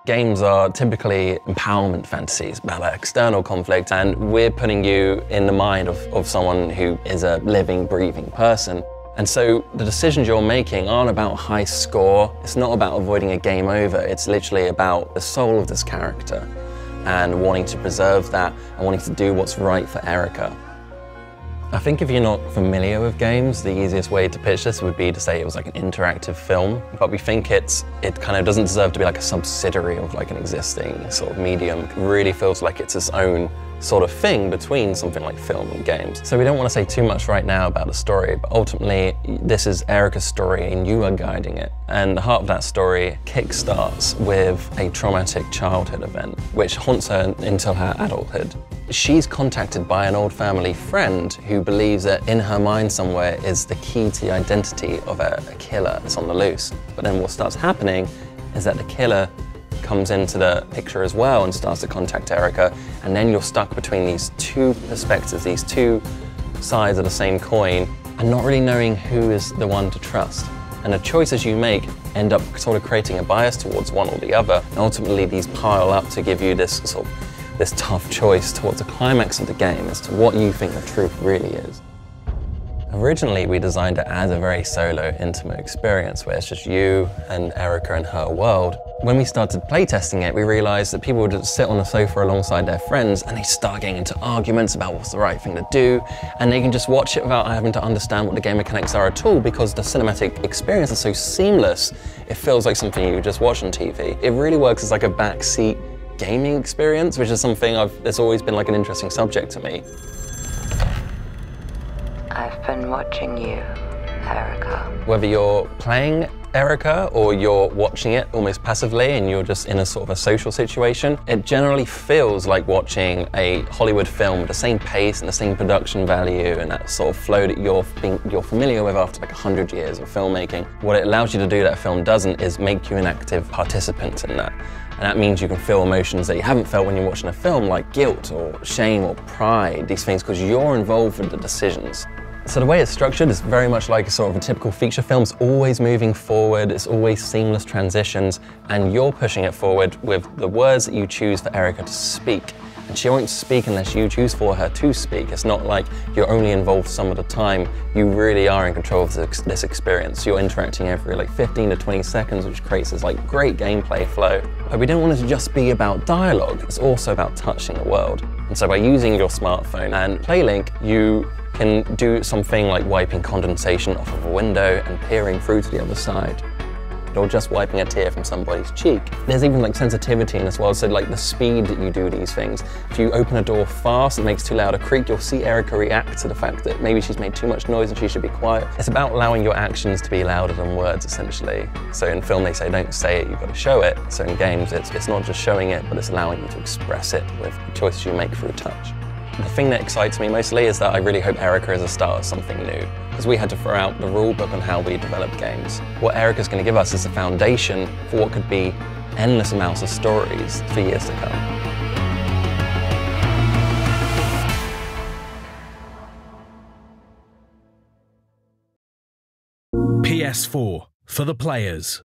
Games are typically empowerment fantasies about that external conflict, and we're putting you in the mind of someone who is a living, breathing person. And so the decisions you're making aren't about high score, it's not about avoiding a game over, it's literally about the soul of this character and wanting to preserve that and wanting to do what's right for Erica. I think if you're not familiar with games, the easiest way to pitch this would be to say it was like an interactive film, but we think it kind of doesn't deserve to be like a subsidiary of like an existing sort of medium. It really feels like it's its own sort of thing between something like film and games. So we don't want to say too much right now about the story, but ultimately this is Erica's story and you are guiding it. And the heart of that story kickstarts with a traumatic childhood event, which haunts her until her adulthood. She's contacted by an old family friend who believes that in her mind somewhere is the key to the identity of a killer that's on the loose. But then what starts happening is that the killer comes into the picture as well and starts to contact Erica, and then you're stuck between these two perspectives, these two sides of the same coin, and not really knowing who is the one to trust. And the choices you make end up sort of creating a bias towards one or the other, and ultimately these pile up to give you this tough choice towards the climax of the game as to what you think the truth really is. Originally, we designed it as a very solo, intimate experience where it's just you and Erica and her world. When we started playtesting it, we realized that people would just sit on the sofa alongside their friends and they start getting into arguments about what's the right thing to do, and they can just watch it without having to understand what the game mechanics are at all because the cinematic experience is so seamless, it feels like something you just watch on TV. It really works as like a backseat gaming experience, which is something that's always been like an interesting subject to me. I've been watching you, Erica. Whether you're playing Erica or you're watching it almost passively and you're just in a sort of a social situation, it generally feels like watching a Hollywood film with the same pace and the same production value and that sort of flow that you're familiar with after like 100 years of filmmaking. What it allows you to do that film doesn't is make you an active participant in that. And that means you can feel emotions that you haven't felt when you're watching a film, like guilt or shame or pride, these things, because you're involved with the decisions. So the way it's structured is very much like a sort of a typical feature film. It's always moving forward, it's always seamless transitions, and you're pushing it forward with the words that you choose for Erica to speak. And she won't speak unless you choose for her to speak. It's not like you're only involved some of the time. You really are in control of this experience. You're interacting every like 15 to 20 seconds, which creates this like great gameplay flow. But we don't want it to just be about dialogue. It's also about touching the world. And so by using your smartphone and PlayLink, you can do something like wiping condensation off of a window and peering through to the other side, or just wiping a tear from somebody's cheek. There's even like sensitivity in this world, so like the speed that you do these things. If you open a door fast and it makes too loud a creak, you'll see Erica react to the fact that maybe she's made too much noise and she should be quiet. It's about allowing your actions to be louder than words, essentially. So in film they say don't say it, you've got to show it. So in games it's not just showing it, but it's allowing you to express it with the choices you make through touch. The thing that excites me mostly is that I really hope Erica is a start of something new, because we had to throw out the rule book on how we develop games. What Erica's going to give us is the foundation for what could be endless amounts of stories for years to come. PS4 for the players.